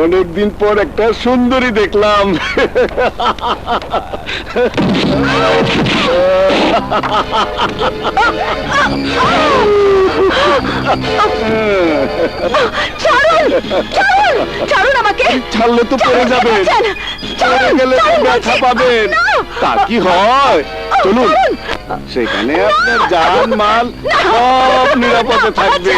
অনেকদিন পর একটা সুন্দরী দেখলাম। ছাড়ুন আমাকে। ছাড়লে তো পড়ে যাবেন, পড়ে গেলে ব্যথা পাবেন। তা কি হয়? চলুন, সেখানে আপনার জান মাল সব নিরাপদে থাকবে।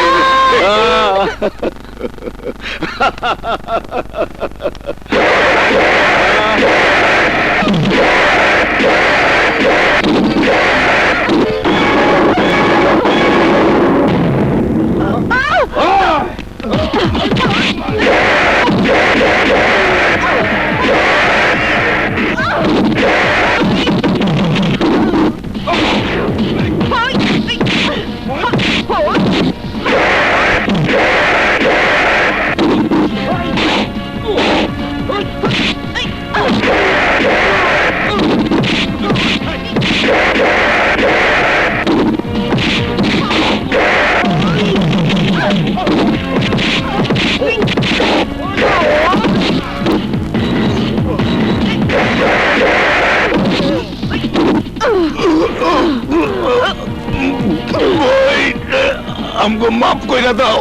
আমগো মাফ কইরা দাও।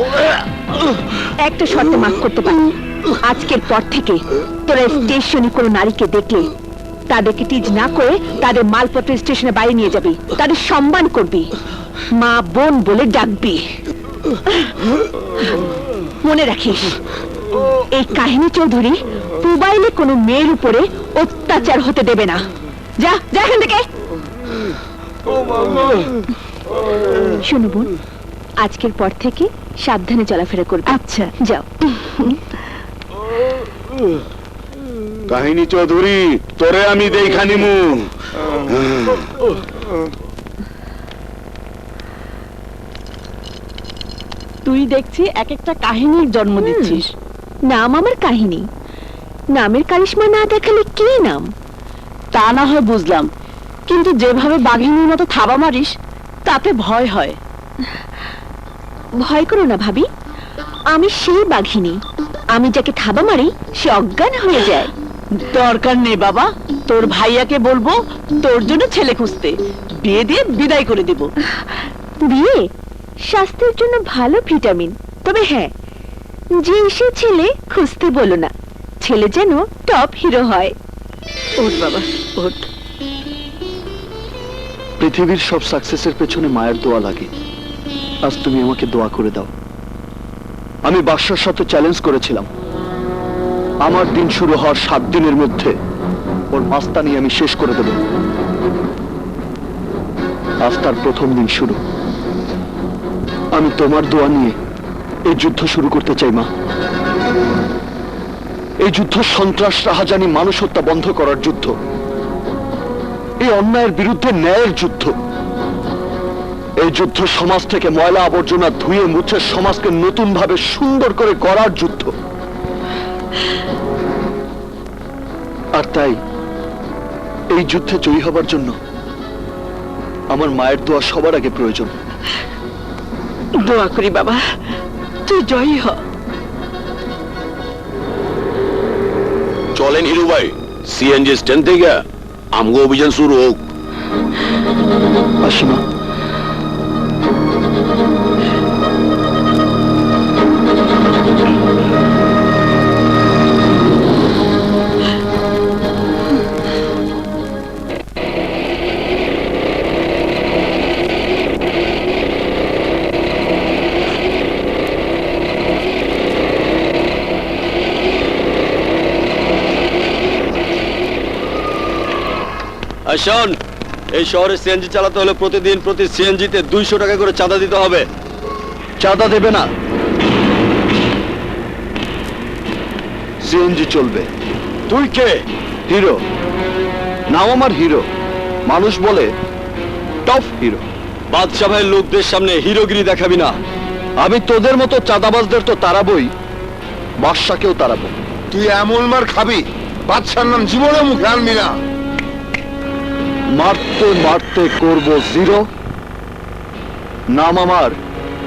একটা শর্তে মাফ করতে পারি। আজকের পর থেকে তোরা স্টেশনে কোনো নারীকে দেখলে তাদেরকে টিজ না করে তাদের মালপত্র স্টেশনে বাইরে নিয়ে যাবি, তাদের সম্মান করবি, মা বোন বলে ডাকবি। মনে রাখিস, এই কাহিনী চৌধুরী মোবাইলে কোনো মেয়ের উপরে অত্যাচার হতে দেবে না। যা যা এখান থেকে। শোনো বোন, আজকের পর থেকে সাবধানে চলাফেরা করবে। আচ্ছা যাও। কাহিনী চৌধুরী, তোরে আমি দেখা নিমু। তুই দেখছি এক একটা কাহিনীর জন্ম দিচ্ছিস। নাম আমার কাহিনী, নামের কারিশমা না দেখালে কি নাম? তা না হয় বুঝলাম, কিন্তু যেভাবে বাঘিনীর মতো থাবা মারিস তাতে ভয় হয়। ভয় করো না ভাবি, আমি সেই বাঘিনী। আমি যাকে থাবা মারি সে অজ্ঞান হয়ে যায়। দরকার নেই বাবা, তোর ভাইয়াকে বলবো তোর জন্য ছেলে খুঁজতে, বিয়ে দিয়ে বিদায় করে দেব। বিয়ে স্বাস্থ্যের জন্য ভালো ভিটামিন, তবে হ্যাঁ, যে সে ছেলে খুঁজতে বলো না, ছেলে যেন টপ হিরো হয়। ওঠ বাবা ওঠ। পৃথিবীর সব সাকসেসের পেছনে মায়ের দোয়া লাগে। আজ তুমি আমাকে দোয়া করে দাও। আমি বাদশার সাথে চ্যালেঞ্জ করেছিলাম, আমার দিন শুরু হওয়ার 7 দিনের মধ্যে ওর মাস্তানি আমি শেষ করে দেব। আজ তার প্রথম দিন শুরু। আমি তোমার দোয়া নিয়ে এই যুদ্ধ শুরু করতে চাই মা। এই যুদ্ধ সন্ত্রাস, রাহাজানি, মানুষ হত্যা বন্ধ করার যুদ্ধ। এই অন্যায়ের বিরুদ্ধে ন্যায়ের যুদ্ধ। এই যুদ্ধ সমাজ থেকে ময়লা আবর্জনা ধুয়ে মুছে সমাজকে নতুন ভাবে সুন্দর করে গড়ার যুদ্ধ। আর তাই এই যুদ্ধে জয়ী হবার জন্য আমার মায়ের দোয়া সবার আগে প্রয়োজন। দোয়া করি বাবা, তুই জয়ী হ। চলেন হিরু ভাই, সিএনজি স্ট্যান্ড থেকে আমগো অভিযান শুরু হোক। আসি মা। শোন, এই শহরে সিএনজি চালাতে হলে প্রতিদিন প্রতি সিএনজিতে 200 টাকা করে চাঁদা দিতে হবে। চাঁদা দেবে না, সিএনজি চলবে। তুই কে? হিরো। নাম আমার হিরো। মানুষ বলে টপ হিরো। বাদশা ভাইয়ের লোকদের সামনে হিরোগিরি দেখাবি না। আমি তোদের মতো চাঁদাবাজদের তো তাড়াবই, বাদশাকেও তাড়াবো। তুই এমন মার খাবি, বাদশার নাম জীবনে মুখে আনবি না। মারতে মারতে করব জিরো, নাম আমার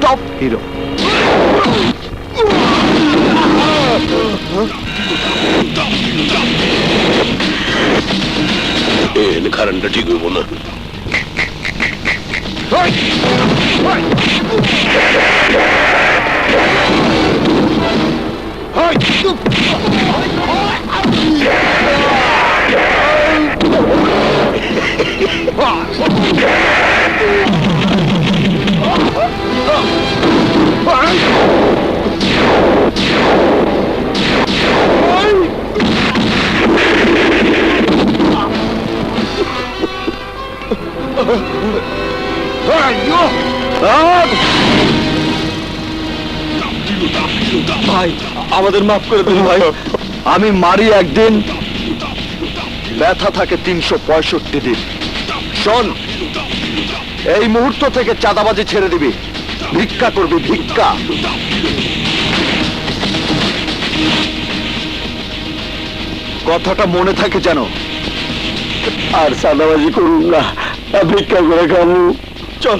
টপ হিরো। এনে কারণটা ঠিক হইব না। ভাই আমাদের মাফ করে দিন ভাই। আমি মারি একদিন, ব্যথা থাকে 365 দিন। শোন, এই মুহূর্ত থেকে চাঁদাবাজি ছেড়ে দিবি, ভিক্ষা করবি, ভিক্ষা। কথাটা মনে থাকে যেন। আর চাঁদাবাজি করুন না, ভিক্ষা করে খাবো। চল।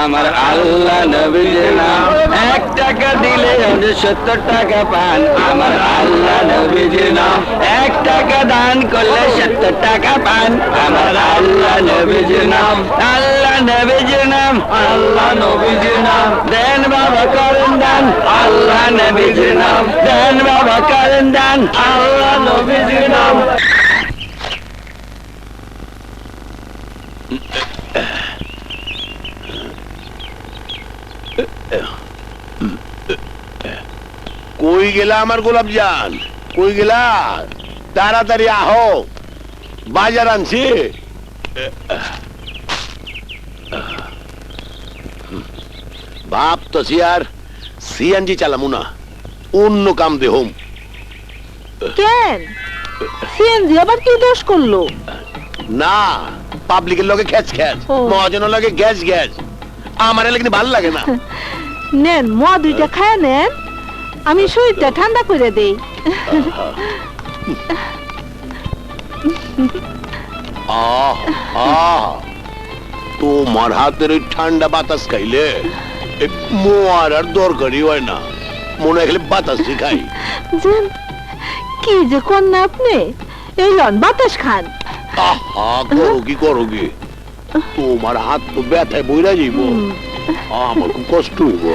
আমার আল্লাহ নবীর নাম, 1 টাকা দিলে 70 টাকা পান। আমার আল্লাহ নবীর নাম, 1 টাকা দান করলে 70 টাকা পান। আমার আল্লাহ নবীর নাম, আল্লাহ নবীর নাম, আল্লাহ নবীর নাম। দেন বাবা করেন দান, আল্লাহ নবীর নাম। দেন বাবা করেন দান, আল্লাহ নবীর নাম। কই গেলা আমার গোলাপ জান? কই গেলা? তাড়াতাড়ি আহো, বাজার আনছি। ভাবতেছি আর সিএনজি চালামু না, অন্য কাম দেহম। কেন সিএনজি আবার কি দোষ করলো? না, পাবলিকের লগে খ্যাচ খ্যাচ, ও। মহাজনের লগে গ্যাস গ্যাস, আমার এলে কিন্তু ভালো লাগে না। নেন মা 2টা খায় নেন, আমি শরীরটা ঠান্ডা করে দেই। আহ আহ, তোমার হাতের ওই ঠান্ডা বাতাস খাইলে মোয়ার আর দরকারই হয় না, মনে হয় খালি বাতাসই খাই। জান কি যে কন্যা আপনি, এই লন বাতাস খান। আহা, করো কি, তোমার হাত তো ব্যথায় বইরা যাইব, আমার খুব কষ্ট হইব।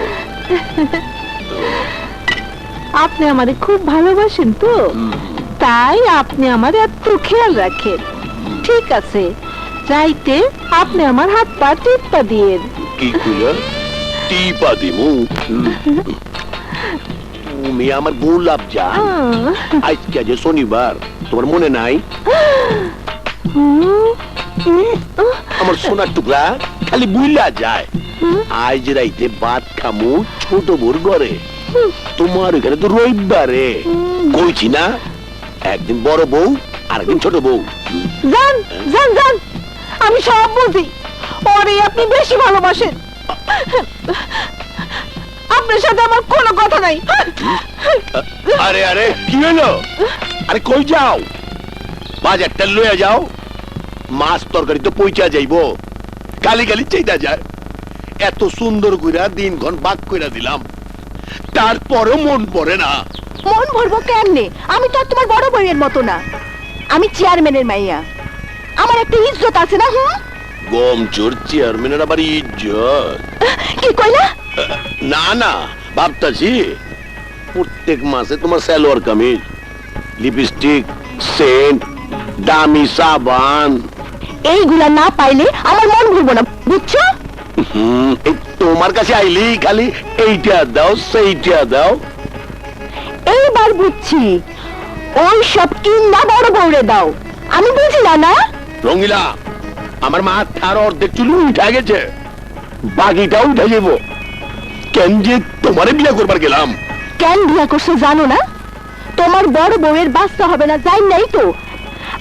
আপনি আমারে খুব ভালোবাসেন তো, তাই আপনি আমার এত খেয়াল রাখেন। ঠিক আছে, রাইতে আপনি আমার হাত পা টিপা দিয়েন। কি কইলা? টিপা দিমু? তুমি আমার গোলাপ জান, আজকে যে শনিবার, তোমার মনে নাই? আমার সোনার টুকরা খালি বুইলা যায়। আজ রাইতে ভাত খামু ছোট বোর ঘরে, তোমার ওখানে তো রবিবারে। কইছি না, একদিন বড় বউ আর একদিন ছোট বউ। জান জান জান, আমি সব বুঝি, ওরে আপনি বেশি ভালোবাসেন। আপনার সাথে আমার কোনো কথা নাই। আরে আরে কি হলো? আরে কই যাও? বাজারটা লইয়া যাও, মাছ তরকারি তো পৌঁছা যাইব, কালি কালি চাইদা যায়। এত সুন্দর কইরা দিনক্ষণ বাক কইরা দিলাম, তারপরেও মন পড়ে না। মন ভরবো কেমনে? আমি তো আর তোমার বড় বউয়ের মতো না, আমি চেয়ারম্যানের মাইয়া, আমার একটা ইজ্জত আছে না? গম চোর চেয়ারম্যানের আবার ইজ্জত? কি কইলা? না না, ভাবতাছি প্রত্যেক মাসে তোমার সালোয়ার কামিজ, লিপস্টিক, সেন্ট, দামি সাবান, এইগুলা না পাইলে আমার মন ভরবো না, বুঝছো? এই তোমার কাছে আইলি খালি এইটা দাও সেইটা দাও। এইবার বুঝছি, ওই সব কিনা বড় বউরে দাও, আমি বুঝি না। না রঙিলা, আমার মাথার অর্ধেক চুল উঠা গেছে, বাকিটাও উঠে যাব। কেন যে তোমারে বিয়ে করবার গেলাম। কেন বিয়া করছো জানো না? তোমার বড় বউয়ের বাচ্চা হবে না যাই নাই তো,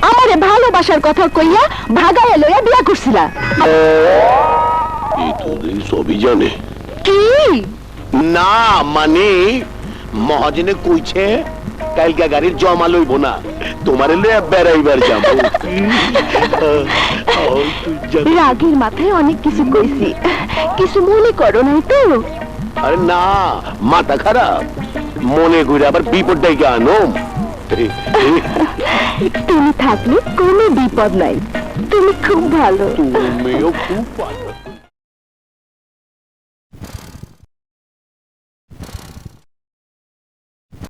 আমারে ভালোবাসার কথা কইয়া ভাগাইয়া লইয়া বিয়া করছিলা। এই তো এই সবই জানে। কি না মানে মহাজনে কইছে কালকা গাড়ির জমা লইব না, তোমারে লইয়া বেড়াইবার যাবো। রাগের মাথায় অনেক কিছু কইছি, কিছু মনে করো নাই তো? আরে না, মাথা খারাপ, মনে করে আবার বিপদ ডাইকা আনো তুমি থাকলে কোনো বিপদ নাই তুমি খুব ভালো তুমিও খুব ভালো